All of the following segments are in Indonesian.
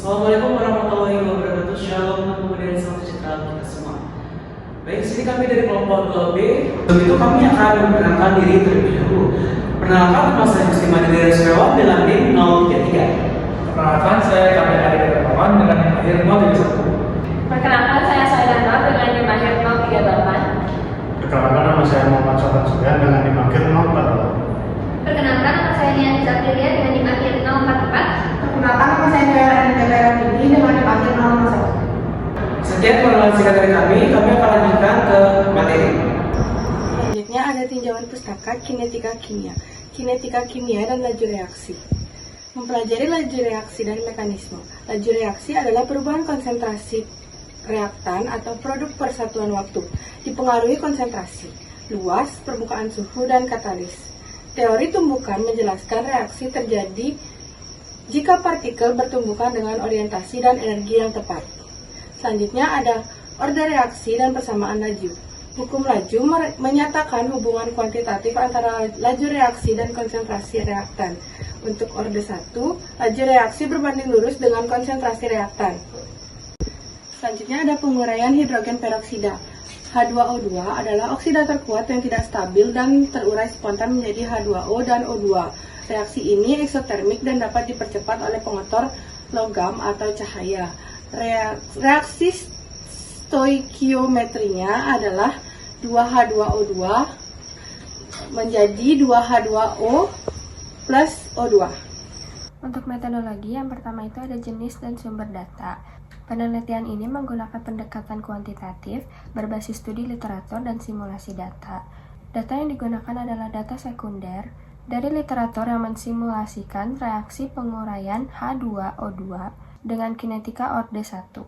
Assalamualaikum warahmatullahi wabarakatuh. Shalom teman-teman dari salam sejahtera kita semua. Baik, sini kami dari kelompok 2B. Untuk itu kami akan memperkenalkan diri terlebih dahulu. Perkenalkan, nama saya Muslim Adi dari Surawan dengan NIM 033. Perkenalkan, saya Kamil Adi Darmawan dengan NIM akhir 031. Perkenalkan, saya Saidana dengan NIM akhir 038. Perkenalkan, nama saya Muhammad Sobat Sudan dengan NIM akhir 042. Perkenalkan, nama saya Niani Zaktiria dengan NIM akhir 044. Perkenalkan, nama saya Nela Rini dengan NIM akhir 051. Sekian perkenalan singkat dari kami akan lanjutkan ke materi. Selanjutnya ada tinjauan pustaka kinetika kimia. Kinetika kimia dan laju reaksi. Mempelajari laju reaksi dan mekanisme. Laju reaksi adalah perubahan konsentrasi reaktan atau produk persatuan waktu, dipengaruhi konsentrasi, luas, permukaan suhu, dan katalis. Teori tumbukan menjelaskan reaksi terjadi jika partikel bertumbukan dengan orientasi dan energi yang tepat. Selanjutnya ada orde reaksi dan persamaan laju. Hukum laju menyatakan hubungan kuantitatif antara laju reaksi dan konsentrasi reaktan. Untuk orde 1, laju reaksi berbanding lurus dengan konsentrasi reaktan. Selanjutnya ada penguraian hidrogen peroksida. H2O2 adalah oksidator kuat yang tidak stabil dan terurai spontan menjadi H2O dan O2. Reaksi ini eksotermik dan dapat dipercepat oleh pengotor logam atau cahaya. Reaksi stoikiometrinya adalah 2H2O2 menjadi 2H2O plus O2. Untuk metodologi, yang pertama itu ada jenis dan sumber data. Penelitian ini menggunakan pendekatan kuantitatif berbasis studi literatur dan simulasi data. Data yang digunakan adalah data sekunder dari literatur yang mensimulasikan reaksi penguraian H2O2 dengan kinetika orde 1.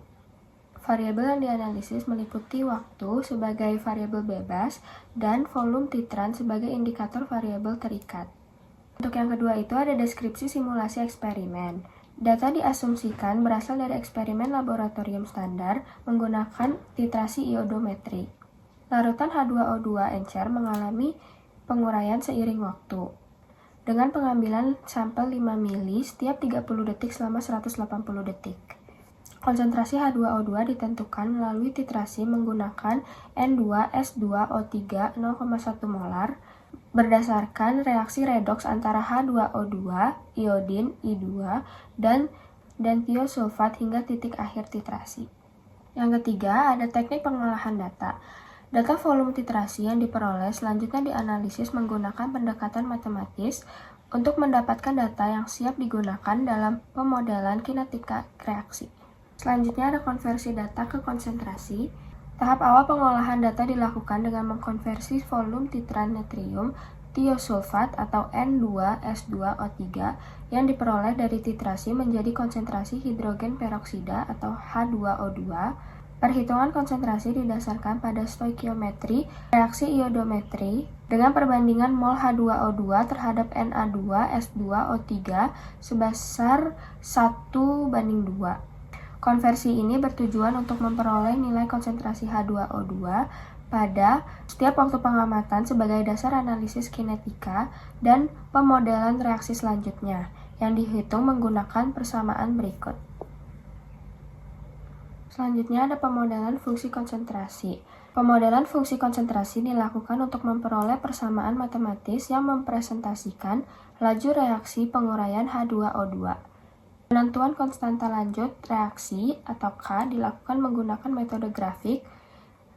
Variabel yang dianalisis meliputi waktu sebagai variabel bebas dan volume titran sebagai indikator variabel terikat. Untuk yang kedua itu ada deskripsi simulasi eksperimen. Data diasumsikan berasal dari eksperimen laboratorium standar menggunakan titrasi iodometri. Larutan H2O2 encer mengalami penguraian seiring waktu, dengan pengambilan sampel 5 mili setiap 30 detik selama 180 detik. Konsentrasi H2O2 ditentukan melalui titrasi menggunakan N2S2O3 0,1 molar berdasarkan reaksi redoks antara H2O2, iodin, I2, dan tiosulfat hingga titik akhir titrasi. Yang ketiga, ada teknik pengolahan data. Data volume titrasi yang diperoleh selanjutnya dianalisis menggunakan pendekatan matematis untuk mendapatkan data yang siap digunakan dalam pemodelan kinetika reaksi. Selanjutnya ada konversi data ke konsentrasi. Tahap awal pengolahan data dilakukan dengan mengkonversi volume titran natrium tiosulfat atau N2S2O3 yang diperoleh dari titrasi menjadi konsentrasi hidrogen peroksida atau H2O2. Perhitungan konsentrasi didasarkan pada stoikiometri reaksi iodometri dengan perbandingan mol H2O2 terhadap Na2S2O3 sebesar 1:2. Konversi ini bertujuan untuk memperoleh nilai konsentrasi H2O2 pada setiap waktu pengamatan sebagai dasar analisis kinetika dan pemodelan reaksi selanjutnya, yang dihitung menggunakan persamaan berikut. Selanjutnya ada pemodelan fungsi konsentrasi. Pemodelan fungsi konsentrasi dilakukan untuk memperoleh persamaan matematis yang mempresentasikan laju reaksi penguraian H2O2. Penentuan konstanta lanjut reaksi atau K dilakukan menggunakan metode grafik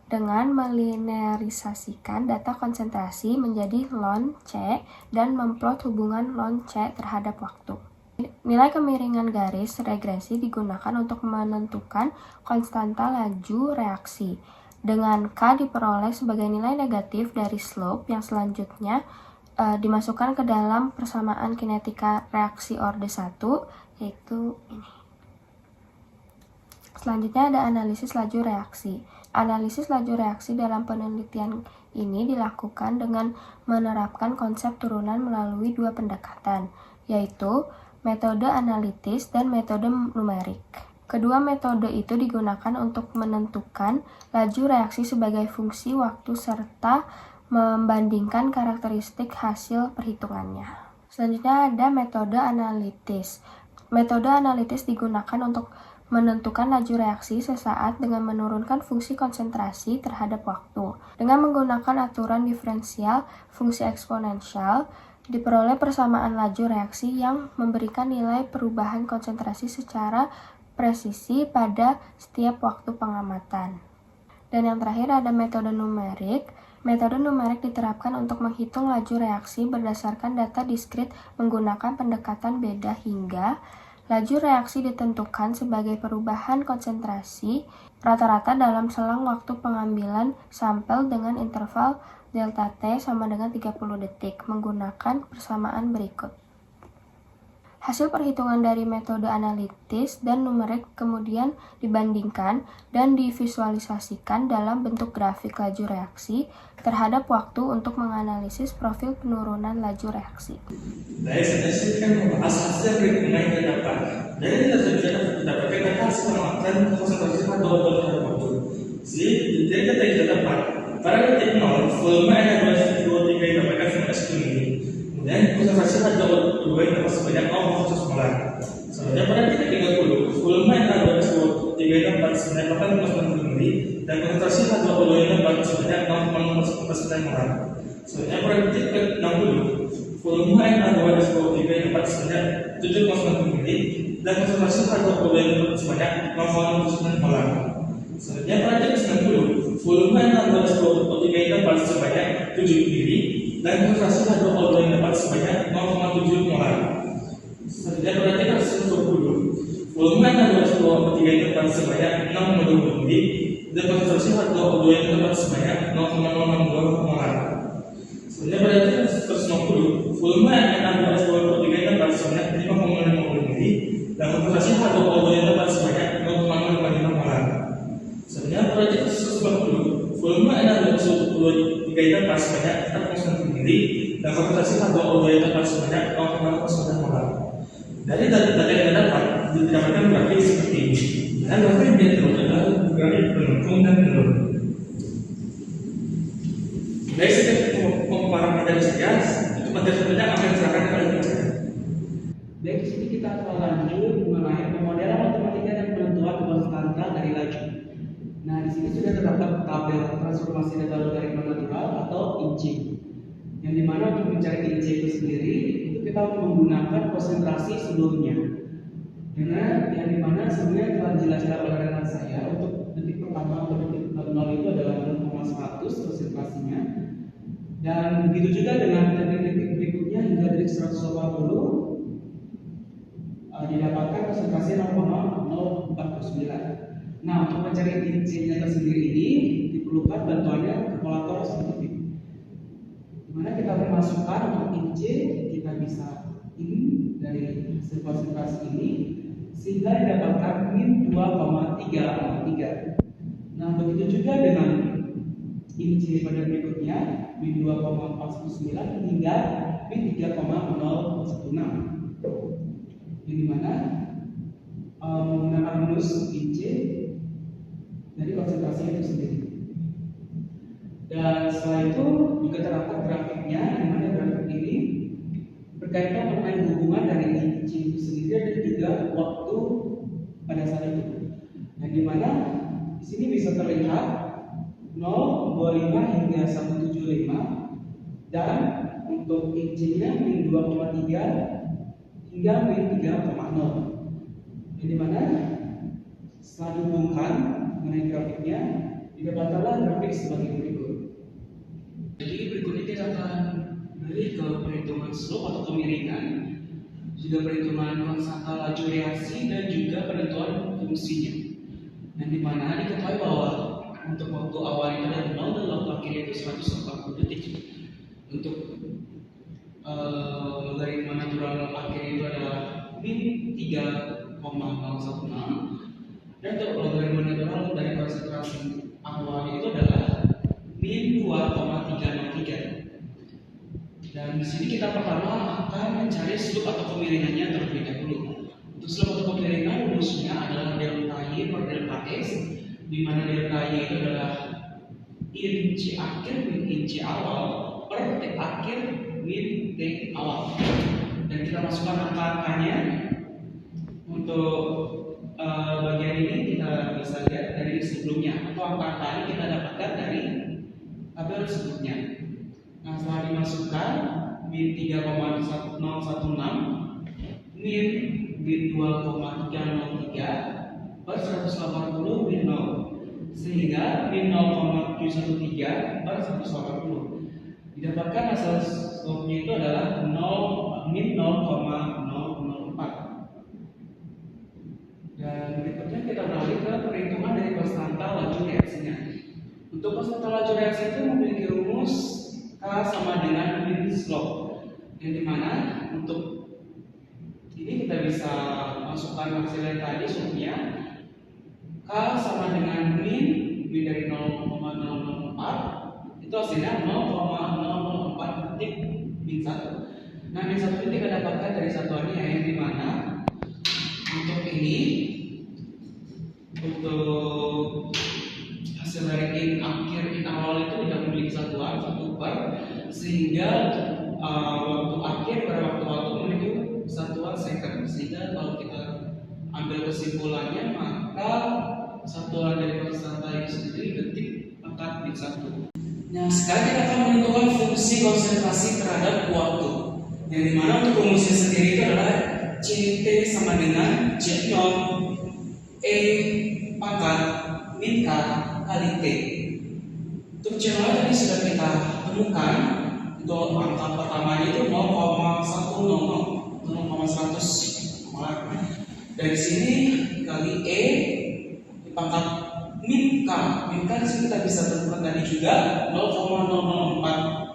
dengan melinearisasikan data konsentrasi menjadi ln C dan memplot hubungan ln C terhadap waktu. Nilai kemiringan garis regresi digunakan untuk menentukan konstanta laju reaksi, dengan K diperoleh sebagai nilai negatif dari slope yang selanjutnya dimasukkan ke dalam persamaan kinetika reaksi orde 1, yaitu ini. Selanjutnya ada analisis laju reaksi. Analisis laju reaksi dalam penelitian ini dilakukan dengan menerapkan konsep turunan melalui dua pendekatan, yaitu metode analitis dan metode numerik. Kedua metode itu digunakan untuk menentukan laju reaksi sebagai fungsi waktu serta membandingkan karakteristik hasil perhitungannya. Selanjutnya ada metode analitis. Metode analitis digunakan untuk menentukan laju reaksi sesaat dengan menurunkan fungsi konsentrasi terhadap waktu. Dengan menggunakan aturan diferensial fungsi eksponensial, diperoleh persamaan laju reaksi yang memberikan nilai perubahan konsentrasi secara presisi pada setiap waktu pengamatan. Dan yang terakhir ada metode numerik. Metode numerik diterapkan untuk menghitung laju reaksi berdasarkan data diskrit menggunakan pendekatan beda hingga laju reaksi ditentukan sebagai perubahan konsentrasi rata-rata dalam selang waktu pengambilan sampel dengan interval delta T sama dengan 30 detik menggunakan persamaan berikut. Hasil perhitungan dari metode analitis dan numerik kemudian dibandingkan dan divisualisasikan dalam bentuk grafik laju reaksi terhadap waktu untuk menganalisis profil penurunan laju reaksi. Baik, saya akan membahas hasil perhitungan yang terdapat. Dari data yang didapatkan data hasil pengamatan konsentrasi pada waktu. Jadi data yang terdapat pada detik 0, volume N2 yang didapatkan sebanyak 10 mili. Kemudian konsentrasi pada waktu yang dapat sebanyak 0,1 molar. Selanjutnya pada detik 30, volume N2 yang dapat sebanyak 8,9 mili dan konsentrasi pada waktu yang dapat sebanyak 0,9 molar. Selanjutnya pada detik 60, volume N2 yang dapat sebanyak 7,9 mili dan konsentrasi pada waktu yang dapat sebanyak 0,9 molar. Selanjutnya pada detik 90, volume N2 yang dapat sebanyak 7 mili dan konsentrasi pada waktu yang dapat sebanyak 0,7 molar. Selanjutnya pada detik 120, volume N2 yang dapat sebanyak 6,2 mili dan konsentrasi pada waktu yang dapat sebanyak 0,062 molar. Selanjutnya pada detik 150, volume N2 yang dapat sebanyak 5,50 mili dan konsentrasi pada waktu yang dapat sebanyak 0,055 molar. Selanjutnya pada detik 140, volume N2 yang dapat sebanyak 4,9 mili dan konsentrasi pada waktu yang dapat sebanyak 0,09 molar. Dari data yang dapat didapatkan grafik seperti ini. Dan grafik yang adalah grafik penentung dan menurun. Dari setiap pemaparan materi saya, itu materi-materinya akan diserahkan kepada saya. Baik, di sini kita akan lanjut mengenai pemodelan matematika dan penentuan konstanta dari laju. Nah, di sini sudah terdapat tabel transformasi data logaritma natural atau INC. Yang dimana untuk mencari INC itu sendiri, itu kita menggunakan konsentrasi sebelumnya. Dengan yang dimana sebenarnya telah dijelaskan oleh rekan saya untuk detik pertama atau detik 0 itu adalah 0,100 konsentrasinya. Dan begitu juga dengan detik-detik berikutnya hingga detik 180 didapatkan konsentrasi 0,049. Nah, untuk mencari INC-nya tersendiri ini diperlukan bantuannya kalkulator saintifik. Dimana kita memasukkan untuk INC, kita bisa in dari hasil konsentrasi ini sehingga didapatkan min 2,303. Nah, begitu juga dengan INC pada berikutnya min 2,49 hingga min 3,016. Yang dimana menggunakan rumus INC dari konsentrasi itu sendiri. Dan setelah itu juga terdapat grafiknya, di mana grafik ini berkaitan mengenai hubungan dari INC itu sendiri dan juga waktu pada saat itu. Yang dimana di sini bisa terlihat 0,25 hingga 175 dan untuk INC-nya min 2,3 hingga min 3,0. Yang dimana setelah dihubungkan mengenai grafiknya didapatkanlah grafik sebagai berikut. Jadi berikutnya kita akan beralih ke perhitungan slope atau kemiringan, juga perhitungan konstanta laju reaksi dan juga penentuan fungsinya. Yang dimana diketahui bahwa untuk waktu awal itu adalah 0 dan waktu akhirnya itu 140 detik. Untuk logaritma natural akhirnya itu adalah min 3,016 dan untuk logaritma natural dari konsentrasi awalnya itu adalah min 2,303. Dan di sini kita pertama akan mencari slope atau kemiringannya terlebih dahulu. Untuk slope atau kemiringan rumusnya adalah delta y per delta s, di mana delta y itu adalah INC akhir min INC awal per T akhir min T awal. Dan kita masukkan angka-angkanya untuk bagian ini kita bisa lihat dari sebelumnya atau angka ini kita dapatkan dari tabel sebelumnya. Nah, setelah dimasukkan min 3,016 min 2,303 per 180 min 0 sehingga min 0,713 per 180 didapatkan hasil slopnya itu adalah min 0,004. Dan berikutnya kita beralih ke perhitungan dari persental laju reaksinya. Untuk persental laju reaksi itu memiliki rumus K sama dengan min slope, yang dimana untuk ini kita bisa masukkan hasil yang tadi slope-nya K sama dengan min dari 0,004 itu hasilnya 0,004 detik min 1. Nah, min 1 ini kita dapatkan dari satuannya yang dimana untuk ini untuk hasil dari in awal itu tidak memiliki satuan 1 per sehingga waktu akhir pada waktu memiliki satuan second, sehingga kalau kita ambil kesimpulannya maka satuan dari persentase itu sendiri detik pangkat min 1. Nah, sekarang kita akan menentukan fungsi konsentrasi terhadap waktu, yang dimana untuk rumusnya sendiri itu adalah CT sama dengan Z0 E pangkat min K kali T. Untuk C0 tadi sudah kita temukan, untuk angka pertamanya itu 0,100 dari sini kali E di pangkat min K di sini kita bisa temukan tadi juga 0,004.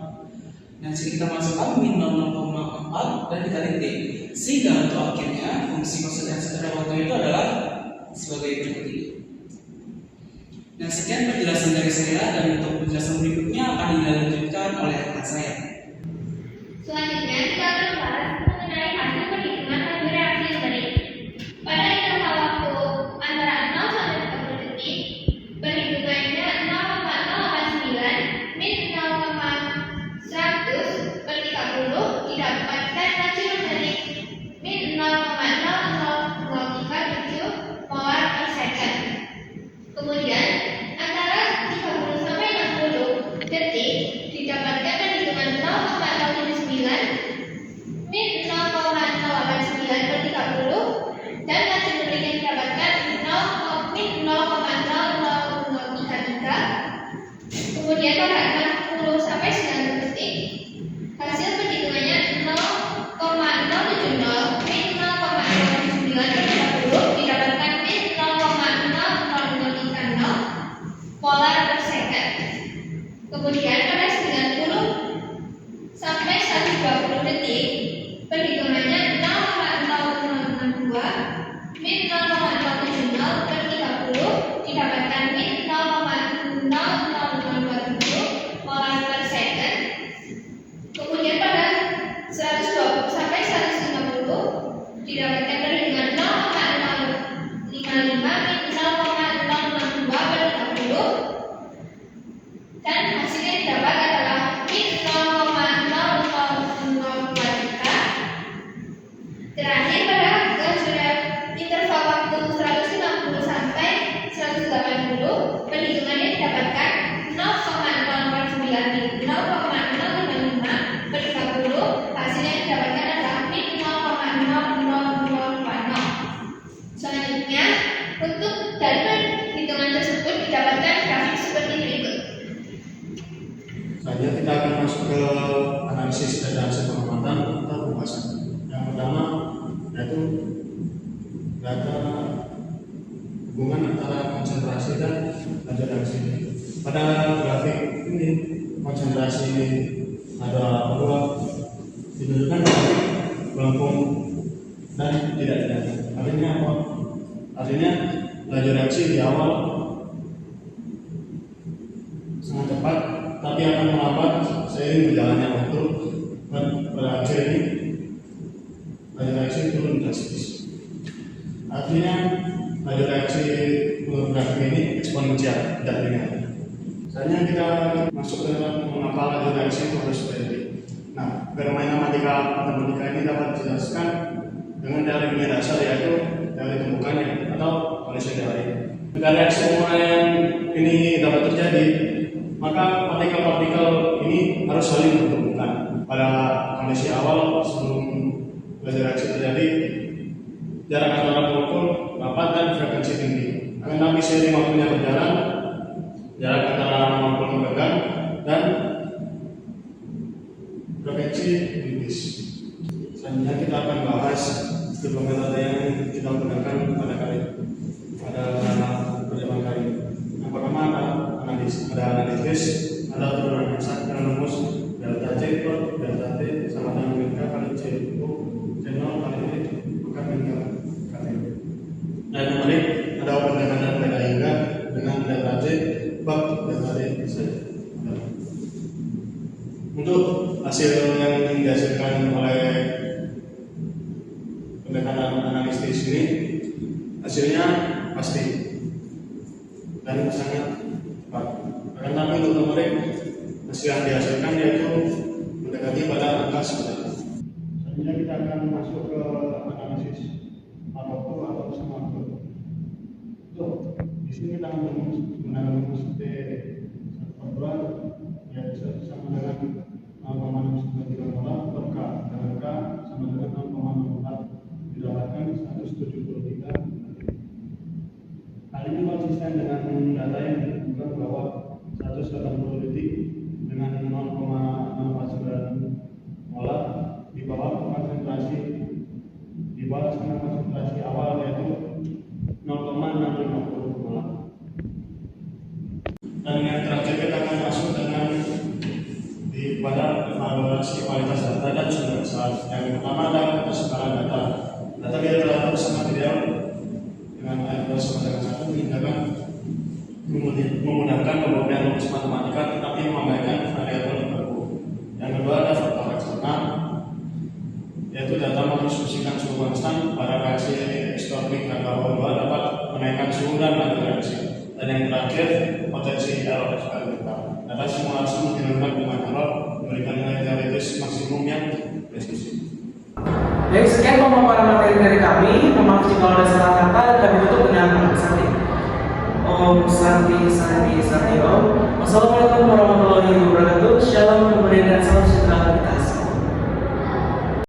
Nah, sini kita masukkan min 0,4 dan dikali T, sehingga untuk akhirnya fungsi konsentrasi terhadap waktu itu adalah sebagai berikut ini. Nah, sekian penjelasan dari saya, dan untuk penjelasan berikutnya akan dilanjutkan oleh rekan saya. Selanjutnya kita akan membahas mengenai hasil perhitungan laju reaksi yang tadi. Pada interval waktu antara 0 sampai 30 detik, perhitungannya 0,089 min 0,100 per 30 didapatkan laju dari min 0,00037 molar per second. Kemudian antara 30 sampai 60 detik didapatkan perhitungan 0,079 min 0,089 per 30 dan laju detik yang didapatkan min 0,00033. Kemudian pada 60 sampai 90 detik hasil perhitungannya 0,070 min 0,079 per 30 didapatkan min 0,00030 molar per second. Kemudian pada 90 sampai 120 detik perhitungannya 0,0062 min 0,070 per 30 didapatkan min 0,00027 molar per second. Kemudian pada 120 sampai 150 didapatkan perhitungan 0,055 min 0,062 per 30 dan hasilnya didapat adalah min 0,0043. Terakhir pada interval waktu 150 sampai 180 perhitungannya didapatkan 0,049 min 0,055 per 30. Hasilnya didapatkan adalah min 0,00040. Selanjutnya untuk dari perhitungan tersebut didapatkan grafik seperti berikut. Selanjutnya kita akan masuk ke analisis dan hasil pengamatan atau pembahasan. Yang pertama yaitu data hubungan antara konsentrasi dan laju reaksi. Pada grafik ini konsentrasi H2O2 ditunjukkan grafik melengkung dan tidak dinamis. Artinya apa? Artinya laju reaksi di awal sangat cepat, tapi akan melambat seiring berjalannya waktu. Pada akhir ini laju reaksi turun drastis. Artinya laju reaksi menurut grafik ini eksponensial, tidak linear. Selanjutnya kita masuk ke mengapa laju reaksi itu harus terjadi. Nah, fenomena matematika ini dapat dijelaskan dengan teori dasar, yaitu yang ditemukannya atau kondisi hari. Jika reaksi pemurnian ini dapat terjadi, maka partikel-partikel ini harus saling bertemukan. Pada kondisi awal sebelum reaksi terjadi, jarak antara molekul rapat dan frekuensi tinggi. Akan tapi seiring waktunya berjalan, jarak antara molekul memegang dan frekuensi tipis. Selanjutnya kita akan bahas kedua metode yang kita gunakan pada kali perjamuan kali ini. Yang pertama ada analisis, ada turunan eksak dengan rumus delta C per delta T sama dengan min K kali C itu C0 kali D bukan min K kali D. Dan kembali ada pendekatan beda hingga dengan delta C bab delta D bisa. Untuk hasil yang dihasilkan oleh pendekatan analisis ini, hasilnya pasti dan sangat cepat. Akan tapi untuk memerik hasil yang dihasilkan yaitu mendekati pada angka 9. Selanjutnya kita akan masuk ke analisis waktu atau sama waktu. Di sini kita menggunakan rumus T satuan yaitu sama dengan 0,693 molar per K, dan K sama dengan 0,04 didapatkan 173. Hal ini konsisten dengan data yang ditentukan bahwa 180 detik dengan 0,649 molar di bawah setengah konsentrasi awal yaitu 0,650 molar. Dan yang terakhir kita akan masuk dengan pada evaluasi kualitas data dan sumber dasar. Yang pertama adalah kesetaraan data. Data kita telah bersama ideal dengan ayat sama dengan 1 menunjukkan memudahkan pembuktian rumus matematika tetapi mengabaikan variabel baru. Yang kedua ada faktor eksternal, yaitu data mendiskusikan suhu konstan pada reaksi eksternal dan KO2 dapat menaikkan suhu dan laju reaksi. Dan yang terakhir potensi error eksperimental. Data simulasi menggunakan dengan error memberikan nilai teoritis maksimum yang presisi. Baik, sekian pemaparan materi dari kami. Memang jika ada salah kata, kami tutup dengan Santi. Om Santi Santi Santi Om. Wassalamualaikum warahmatullahi wabarakatuh. Shalom, kemudian dan salam sejahtera kita.